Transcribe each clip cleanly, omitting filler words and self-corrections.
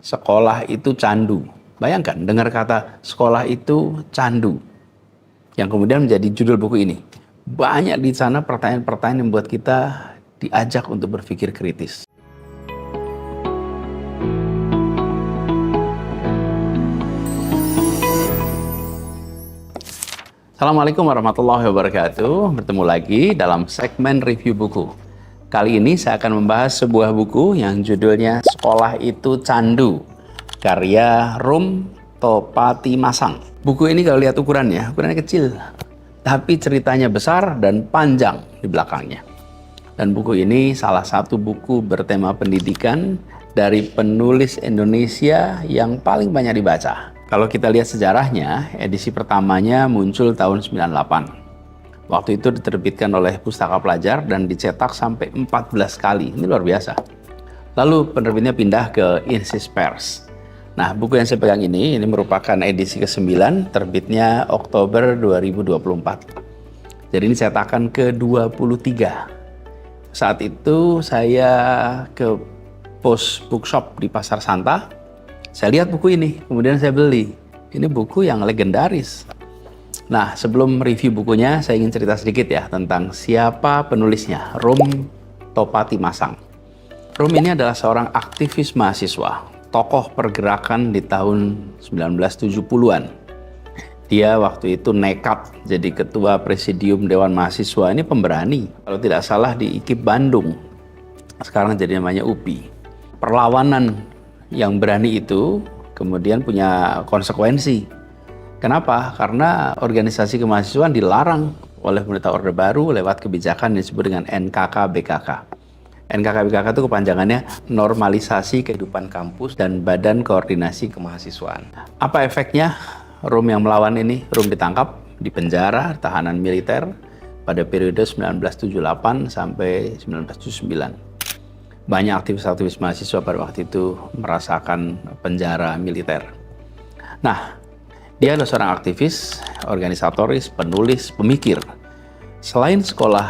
Sekolah itu candu. Bayangkan dengar kata sekolah itu candu, yang kemudian menjadi judul buku ini. Banyak di sana pertanyaan-pertanyaan yang membuat kita diajak untuk berpikir kritis. Assalamualaikum warahmatullahi wabarakatuh. Bertemu lagi dalam segmen review buku. Kali ini saya akan membahas sebuah buku yang judulnya Sekolah Itu Candu, karya Rum Topatimasang. Buku ini kalau lihat ukurannya kecil, tapi ceritanya besar dan panjang di belakangnya. Dan buku ini salah satu buku bertema pendidikan dari penulis Indonesia yang paling banyak dibaca. Kalau kita lihat sejarahnya, edisi pertamanya muncul tahun 98. Waktu itu diterbitkan oleh Pustaka Pelajar dan dicetak sampai 14 kali. Ini luar biasa. Lalu penerbitnya pindah ke Insis Pers. Nah, buku yang saya pegang ini merupakan edisi ke-9, terbitnya Oktober 2024. Jadi ini cetakan ke-23. Saat itu saya ke pos bookshop di Pasar Santa. Saya lihat buku ini, kemudian saya beli. Ini buku yang legendaris. Nah, sebelum review bukunya, saya ingin cerita sedikit ya tentang siapa penulisnya, Rum Topatimasang. Rum ini adalah seorang aktivis mahasiswa, tokoh pergerakan di tahun 1970-an. Dia waktu itu nekat jadi ketua presidium Dewan Mahasiswa, ini pemberani. Kalau tidak salah di IKIP Bandung, sekarang jadi namanya UPI. Perlawanan yang berani itu kemudian punya konsekuensi. Kenapa? Karena organisasi kemahasiswaan dilarang oleh pemerintah Orde Baru lewat kebijakan yang disebut dengan NKK-BKK. NKK-BKK itu kepanjangannya Normalisasi Kehidupan Kampus dan Badan Koordinasi Kemahasiswaan. Apa efeknya Rum yang melawan ini? Rum ditangkap, dipenjara, tahanan militer pada periode 1978 sampai 1979. Banyak aktivis-aktivis mahasiswa pada waktu itu merasakan penjara militer. Nah, dia adalah seorang aktivis, organisatoris, penulis, pemikir. Selain Sekolah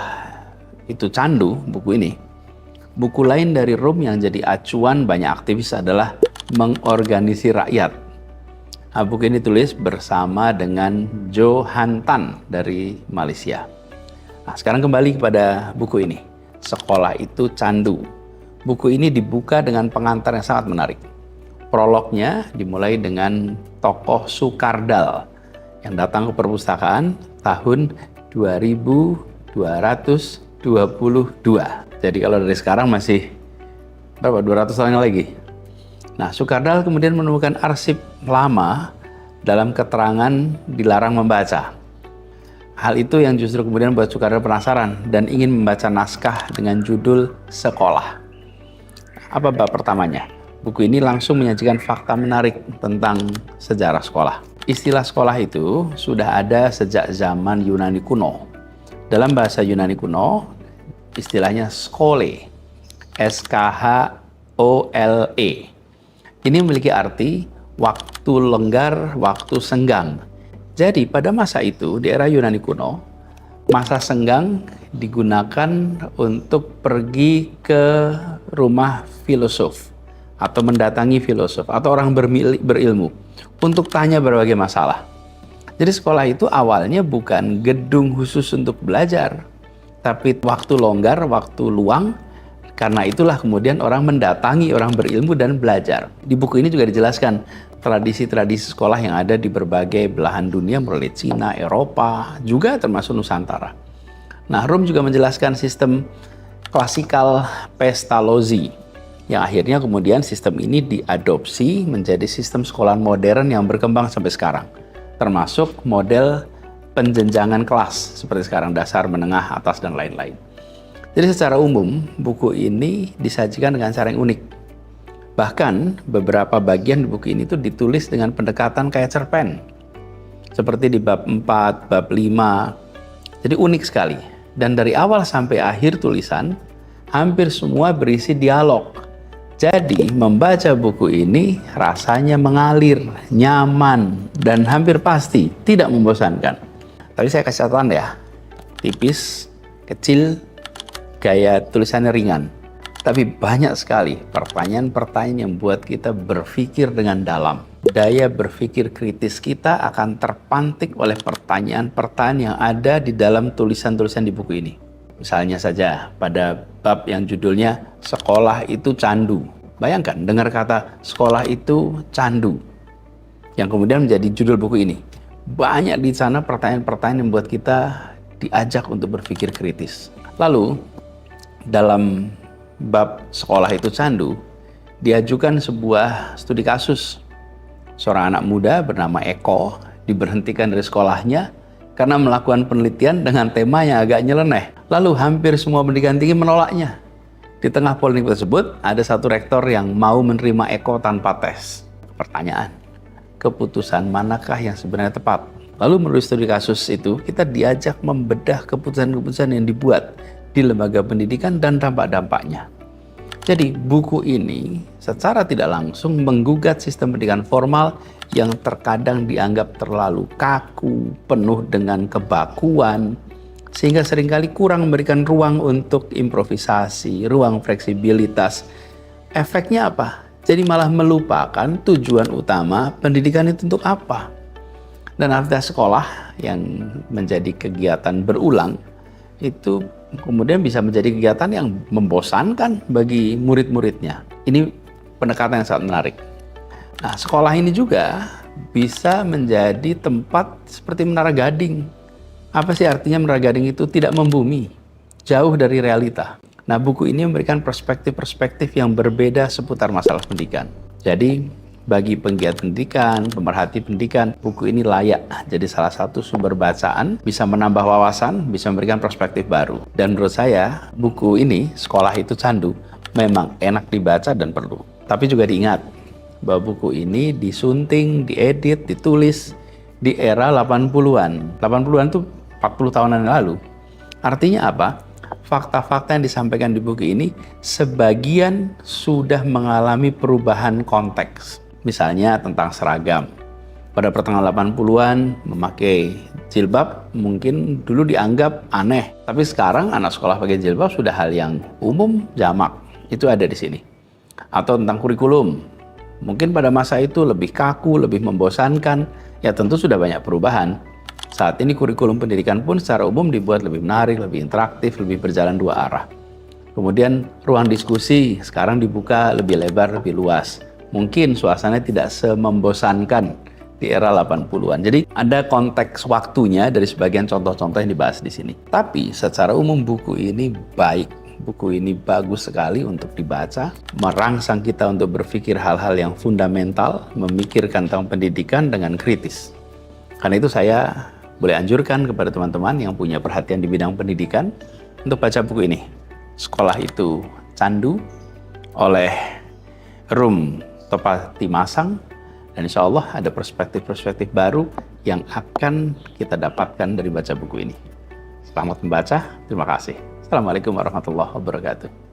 Itu Candu, buku ini, buku lain dari Rum yang jadi acuan banyak aktivis adalah Mengorganisir Rakyat. Nah, buku ini ditulis bersama dengan Johan Tan dari Malaysia. Nah, sekarang kembali kepada buku ini, Sekolah Itu Candu. Buku ini dibuka dengan pengantar yang sangat menarik. Prolognya dimulai dengan tokoh Sukardal yang datang ke perpustakaan tahun 2222. Jadi kalau dari sekarang masih berapa? 200 tahun lagi. Nah, Sukardal kemudian menemukan arsip lama dalam keterangan dilarang membaca. Hal itu yang justru kemudian membuat Sukardal penasaran dan ingin membaca naskah dengan judul Sekolah. Apa bab pertamanya? Buku ini langsung menyajikan fakta menarik tentang sejarah sekolah. Istilah sekolah itu sudah ada sejak zaman Yunani kuno. Dalam bahasa Yunani kuno, istilahnya skole, S-K-H-O-L-E. Ini memiliki arti waktu lenggar, waktu senggang. Jadi pada masa itu, di era Yunani kuno, masa senggang digunakan untuk pergi ke rumah filosof atau mendatangi filosof atau orang berilmu untuk tanya berbagai masalah. Jadi sekolah itu awalnya bukan gedung khusus untuk belajar, tapi waktu longgar, waktu luang. Karena itulah kemudian orang mendatangi orang berilmu dan belajar. Di buku ini juga dijelaskan tradisi-tradisi sekolah yang ada di berbagai belahan dunia, mulai Cina, Eropa, juga termasuk Nusantara. Nah, Rum juga menjelaskan sistem klasikal Pestalozzi, yang akhirnya kemudian sistem ini diadopsi menjadi sistem sekolah modern yang berkembang sampai sekarang, termasuk model penjenjangan kelas seperti sekarang, dasar, menengah, atas, dan lain-lain. Jadi secara umum, buku ini disajikan dengan cara yang unik. Bahkan beberapa bagian di buku ini tuh ditulis dengan pendekatan kayak cerpen. Seperti di bab 4, bab 5. Jadi unik sekali. Dan dari awal sampai akhir tulisan, hampir semua berisi dialog. Jadi membaca buku ini rasanya mengalir, nyaman, dan hampir pasti tidak membosankan. Tapi saya kasih catatan ya, tipis, kecil, gaya tulisannya ringan. Tapi banyak sekali pertanyaan-pertanyaan yang buat kita berpikir dengan dalam. Daya berpikir kritis kita akan terpantik oleh pertanyaan-pertanyaan yang ada di dalam tulisan-tulisan di buku ini. Misalnya saja pada bab yang judulnya Sekolah itu Candu. Bayangkan dengar kata sekolah itu candu yang kemudian menjadi judul buku ini. Banyak di sana pertanyaan-pertanyaan yang membuat kita diajak untuk berpikir kritis. Lalu dalam bab sekolah itu candu diajukan sebuah studi kasus. Seorang anak muda bernama Eko diberhentikan dari sekolahnya karena melakukan penelitian dengan tema yang agak nyeleneh. Lalu hampir semua pendidikan tinggi menolaknya. Di tengah polemik tersebut, ada satu rektor yang mau menerima Eko tanpa tes. Pertanyaan, keputusan manakah yang sebenarnya tepat? Lalu melalui studi kasus itu, kita diajak membedah keputusan-keputusan yang dibuat di lembaga pendidikan dan dampak-dampaknya. Jadi buku ini secara tidak langsung menggugat sistem pendidikan formal yang terkadang dianggap terlalu kaku, penuh dengan kebakuan, sehingga seringkali kurang memberikan ruang untuk improvisasi, ruang fleksibilitas. Efeknya apa? Jadi malah melupakan tujuan utama pendidikan itu untuk apa. Dan aktivitas sekolah yang menjadi kegiatan berulang itu kemudian bisa menjadi kegiatan yang membosankan bagi murid-muridnya. Ini pendekatan yang sangat menarik. Nah, sekolah ini juga bisa menjadi tempat seperti Menara Gading. Apa sih artinya Menara Gading itu? Tidak membumi, jauh dari realita. Nah, buku ini memberikan perspektif-perspektif yang berbeda seputar masalah pendidikan. Jadi, bagi penggiat pendidikan, pemerhati pendidikan, buku ini layak jadi salah satu sumber bacaan, bisa menambah wawasan, bisa memberikan perspektif baru. Dan menurut saya, buku ini, Sekolah itu Candu, memang enak dibaca dan perlu. Tapi juga diingat bahwa buku ini disunting, diedit, ditulis di era 80-an. 80-an itu 40 tahunan yang lalu. Artinya apa? Fakta-fakta yang disampaikan di buku ini sebagian sudah mengalami perubahan konteks. Misalnya tentang seragam. Pada pertengahan 80-an memakai jilbab mungkin dulu dianggap aneh. Tapi sekarang anak sekolah pakai jilbab sudah hal yang umum, jamak. Itu ada di sini. Atau tentang kurikulum. Mungkin pada masa itu lebih kaku, lebih membosankan. Ya tentu sudah banyak perubahan. Saat ini kurikulum pendidikan pun secara umum dibuat lebih menarik, lebih interaktif, lebih berjalan dua arah. Kemudian ruang diskusi sekarang dibuka lebih lebar, lebih luas. Mungkin suasananya tidak semembosankan di era 80-an. Jadi ada konteks waktunya dari sebagian contoh-contoh yang dibahas di sini. Tapi secara umum buku ini baik. Buku ini bagus sekali untuk dibaca, merangsang kita untuk berpikir hal-hal yang fundamental, memikirkan tentang pendidikan dengan kritis. Karena itu saya boleh anjurkan kepada teman-teman yang punya perhatian di bidang pendidikan untuk baca buku ini. Sekolah itu Candu oleh Rum Topati Masang, dan insya Allah ada perspektif-perspektif baru yang akan kita dapatkan dari baca buku ini. Selamat membaca, terima kasih. Assalamualaikum warahmatullahi wabarakatuh.